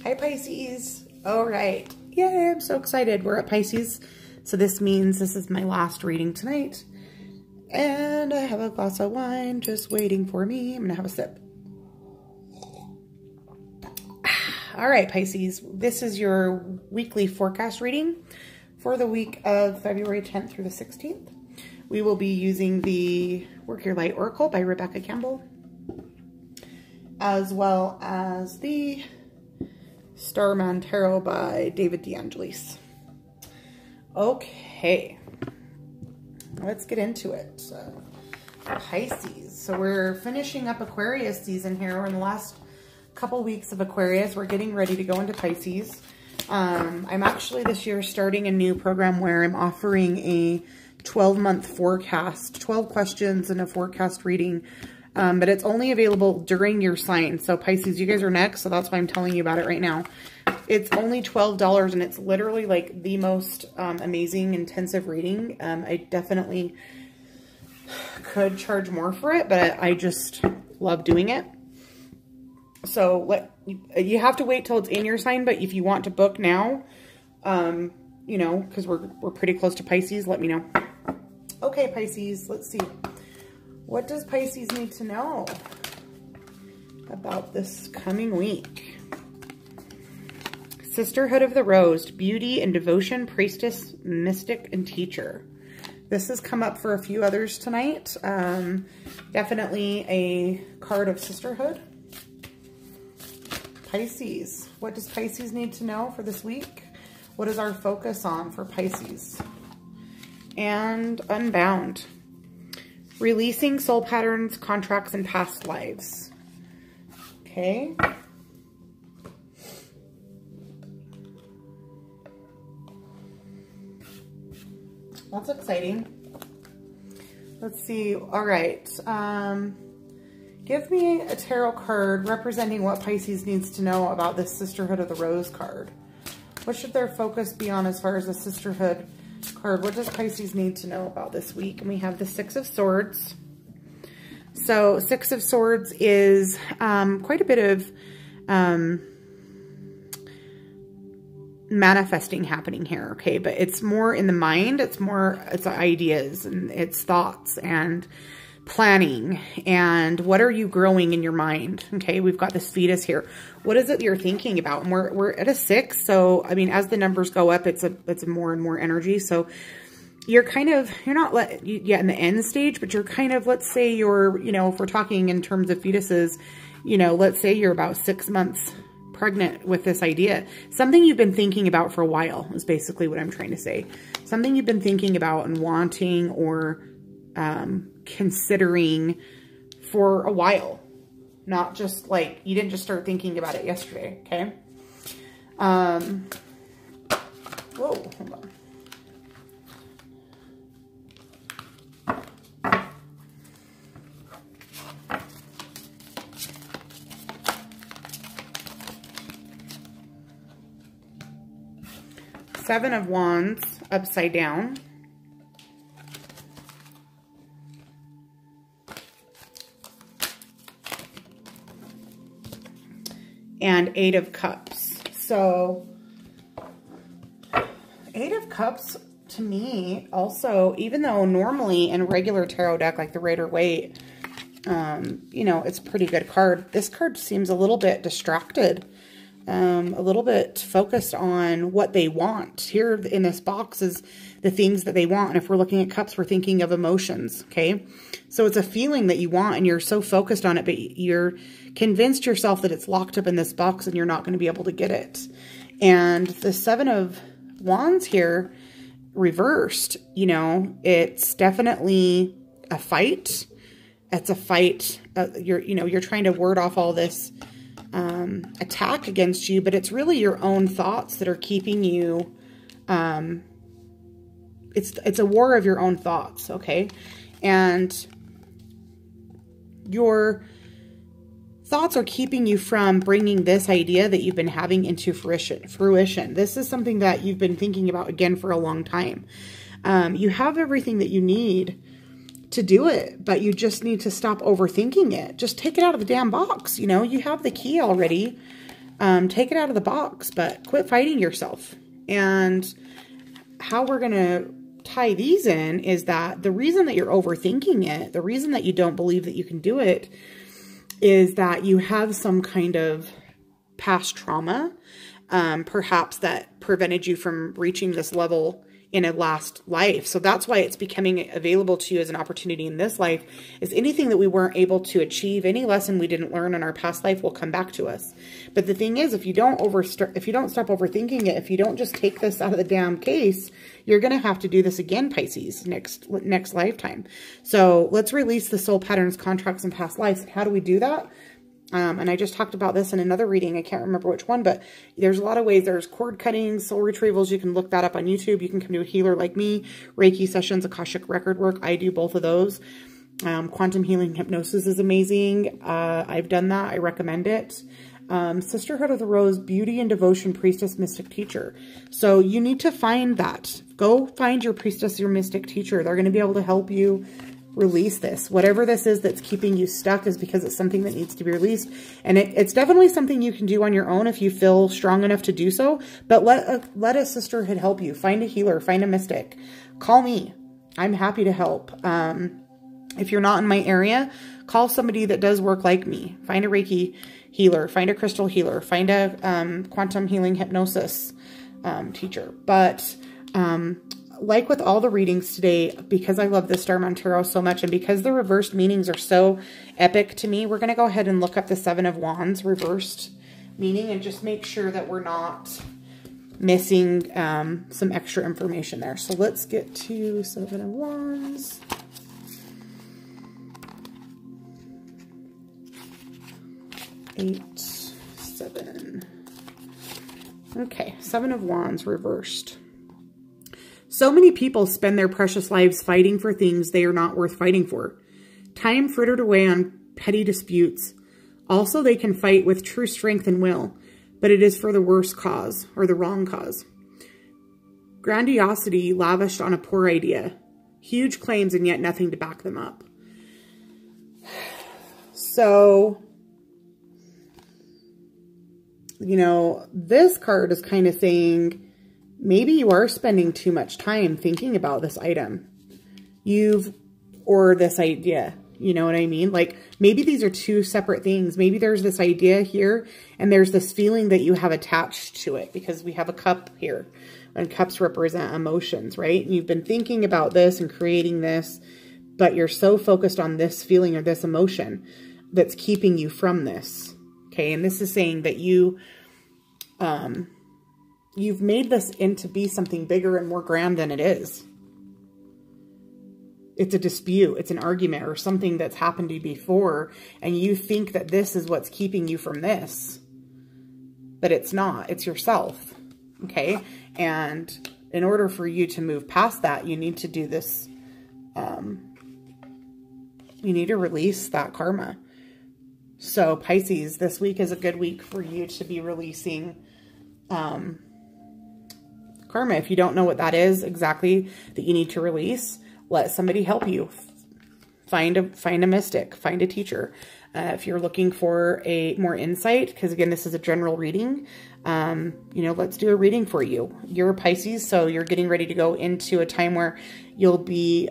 Hi, Pisces. All right. Yay, I'm so excited. We're at Pisces. So this means this is my last reading tonight. And I have a glass of wine just waiting for me. I'm going to have a sip. All right, Pisces. This is your weekly forecast reading for the week of February 10th through the 16th. We will be using the Work Your Light Oracle by Rebecca Campbell, as well as the Starman Tarot by David DeAngelis. Okay, let's get into it. Pisces. So we're finishing up Aquarius season here. We're in the last couple weeks of Aquarius. We're getting ready to go into Pisces. I'm actually this year starting a new program where I'm offering a 12-month forecast, 12 questions and a forecast reading. But it's only available during your sign. So Pisces, you guys are next. So that's why I'm telling you about it right now. It's only $12 and it's literally like the most amazing intensive reading. I definitely could charge more for it, but I just love doing it. So you have to wait till it's in your sign, but if you want to book now, you know, because we're pretty close to Pisces, let me know. Okay, Pisces, let's see. What does Pisces need to know about this coming week? Sisterhood of the Rose, beauty and devotion, priestess, mystic, and teacher. This has come up for a few others tonight. Definitely a card of sisterhood. Pisces, what does Pisces need to know for this week? What is our focus on for Pisces? And Unbound. Releasing soul patterns, contracts, and past lives. Okay. That's exciting. Let's see. All right. Give me a tarot card representing what Pisces needs to know about this Sisterhood of the Rose card. What should their focus be on as far as the Sisterhood card? What does Pisces need to know about this week? And we have the Six of Swords. So Six of Swords is quite a bit of manifesting happening here, okay? But it's more in the mind. It's ideas and it's thoughts and planning. And what are you growing in your mind? Okay, we've got this fetus here. What is it you're thinking about? And we're at a 6. So, I mean, as the numbers go up, it's a more and more energy. So you're not yet in the end stage, but you're kind of, let's say you're, you know, if we're talking in terms of fetuses, you know, let's say you're about 6 months pregnant with this idea. Something you've been thinking about for a while is basically what I'm trying to say. Something you've been thinking about and wanting or considering for a while. Not just like, you didn't just start thinking about it yesterday, okay? Whoa, hold on. Seven of Wands upside down. And Eight of Cups. So Eight of Cups to me also, even though normally in a regular tarot deck like the Rider-Waite, you know, it's a pretty good card. This card seems a little bit distracted, a little bit focused on what they want. Here in this box is the things that they want. And if we're looking at cups, we're thinking of emotions, okay? So it's a feeling that you want and you're so focused on it, but you're convinced yourself that it's locked up in this box and you're not going to be able to get it. And the Seven of Wands here reversed, you know, it's definitely a fight. It's a fight. You're trying to ward off all this attack against you, but it's really your own thoughts that are keeping you, it's a war of your own thoughts, okay? And your thoughts are keeping you from bringing this idea that you've been having into fruition. This is something that you've been thinking about again for a long time. You have everything that you need to do it, but you just need to stop overthinking it. Just take it out of the damn box. You know, you have the key already. take it out of the box, but quit fighting yourself. And how we're going to tie these in is that the reason that you're overthinking it, the reason that you don't believe that you can do it, is that you have some kind of past trauma, perhaps that prevented you from reaching this level in a last life. So that's why it's becoming available to you as an opportunity in this life, is anything that we weren't able to achieve, any lesson we didn't learn in our past life will come back to us. But the thing is, if you don't stop overthinking it, if you don't just take this out of the damn case, you're going to have to do this again, Pisces, next lifetime. So let's release the soul patterns, contracts, and past lives. How do we do that? And I just talked about this in another reading. I can't remember which one, but there's a lot of ways. There's cord cuttings, soul retrievals. You can look that up on YouTube. You can come to a healer like me, Reiki sessions, Akashic record work. I do both of those. Quantum healing hypnosis is amazing. I've done that. I recommend it. Sisterhood of the Rose, beauty and devotion, priestess, mystic teacher. So you need to find that. Go find your priestess, your mystic teacher. They're going to be able to help you release this. Whatever this is that's keeping you stuck is because it's something that needs to be released. And it's definitely something you can do on your own if you feel strong enough to do so. But let a sisterhood help you. Find a healer. Find a mystic. Call me. I'm happy to help. If you're not in my area, call somebody that does work like me. Find a Reiki healer. Find a crystal healer. Find a quantum healing hypnosis teacher. But like with all the readings today, because I love the Starman Tarot so much, and because the reversed meanings are so epic to me, we're going to go ahead and look up the Seven of Wands reversed meaning and just make sure that we're not missing some extra information there. So let's get to Seven of Wands. Eight, seven. Okay, Seven of Wands reversed. So many people spend their precious lives fighting for things they are not worth fighting for. Time frittered away on petty disputes. Also, they can fight with true strength and will, but it is for the worst cause, or the wrong cause. Grandiosity lavished on a poor idea. Huge claims and yet nothing to back them up. So, you know, this card is kind of saying, maybe you are spending too much time thinking about this item. Or this idea. You know what I mean? Like, maybe these are two separate things. Maybe there's this idea here, and there's this feeling that you have attached to it, because we have a cup here, and cups represent emotions, right? And you've been thinking about this and creating this, but you're so focused on this feeling or this emotion that's keeping you from this. Okay, and this is saying that you've made this into be something bigger and more grand than it is. It's a dispute, it's an argument, or something that's happened to you before, and you think that this is what's keeping you from this. But it's not, it's yourself. Okay? And in order for you to move past that, you need to do this, you need to release that karma. So Pisces, this week is a good week for you to be releasing karma. If you don't know what that is exactly that you need to release, let somebody help you. Find a mystic, find a teacher. If you're looking for more insight, because again, this is a general reading, you know, let's do a reading for you. You're a Pisces, so you're getting ready to go into a time where you'll be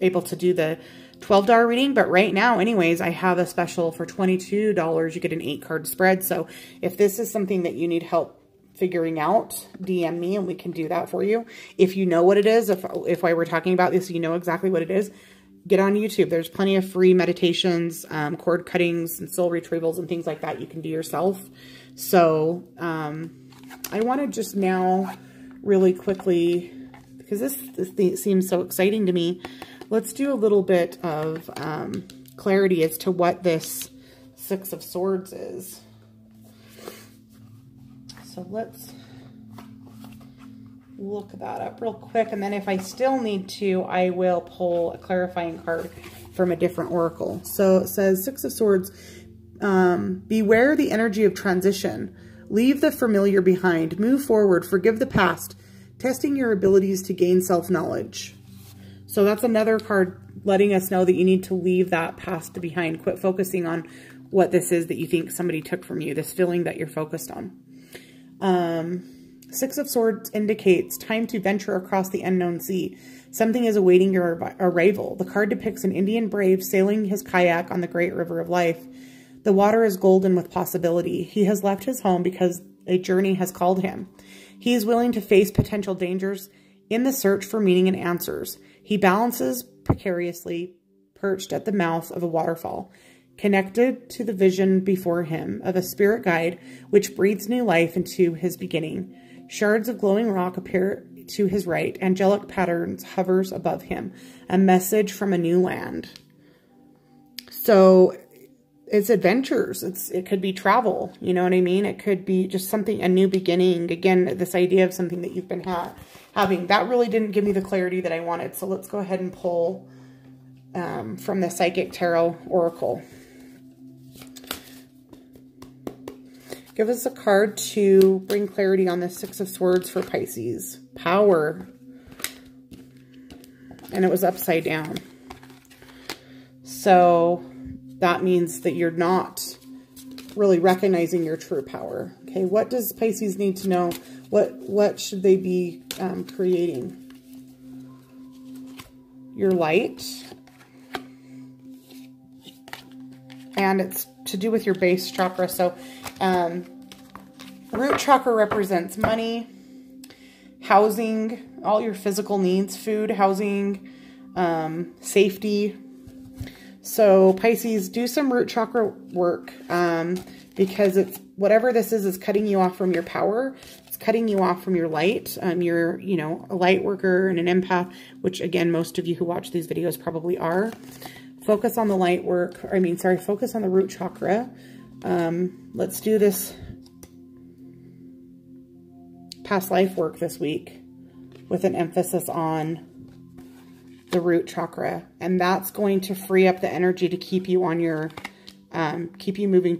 able to do the $12 reading. But right now, anyways, I have a special for $22. You get an 8-card spread. So if this is something that you need help figuring out, DM me and we can do that for you. If you know what it is, if I were talking about this, you know exactly what it is, get on YouTube. There's plenty of free meditations, cord cuttings and soul retrievals and things like that you can do yourself. So I want to just now really quickly, because this thing seems so exciting to me, let's do a little bit of clarity as to what this Six of Swords is. So let's look that up real quick. And then if I still need to, I will pull a clarifying card from a different oracle. So it says, Six of Swords, beware the energy of transition. Leave the familiar behind. Move forward. Forgive the past. Testing your abilities to gain self-knowledge. So that's another card letting us know that you need to leave that past behind. Quit focusing on what this is that you think somebody took from you, this feeling that you're focused on. Six of Swords indicates time to venture across the unknown sea. Something is awaiting your arrival. The card depicts an Indian brave sailing his kayak on the great river of life. The water is golden with possibility. He has left his home because a journey has called him. He is willing to face potential dangers in the search for meaning and answers. He balances precariously, perched at the mouth of a waterfall, connected to the vision before him of a spirit guide which breathes new life into his beginning. Shards of glowing rock appear to his right. Angelic patterns hovers above him. A message from a new land. So it's adventures. It could be travel. You know what I mean? It could be just something, a new beginning. Again, this idea of something that you've been having. That really didn't give me the clarity that I wanted. So let's go ahead and pull from the Psychic Tarot Oracle. Give us a card to bring clarity on the Six of Swords for Pisces. Power. And it was upside down. So that means that you're not really recognizing your true power. Okay, what does Pisces need to know? What should they be creating? Your light. And it's to do with your base chakra. So root chakra represents money, housing, all your physical needs, food, housing, safety. So Pisces, do some root chakra work because it's whatever this is cutting you off from your power. It's cutting you off from your light. You're, you know, a light worker and an empath, which again, most of you who watch these videos probably are. Focus on the light work. Focus on the root chakra. Let's do this past life work this week with an emphasis on the root chakra. And that's going to free up the energy to keep you on your, keep you moving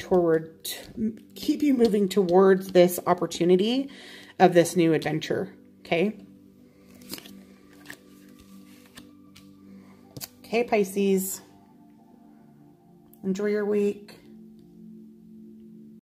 towards this opportunity of this new adventure. Okay. Okay, Pisces. Enjoy your week.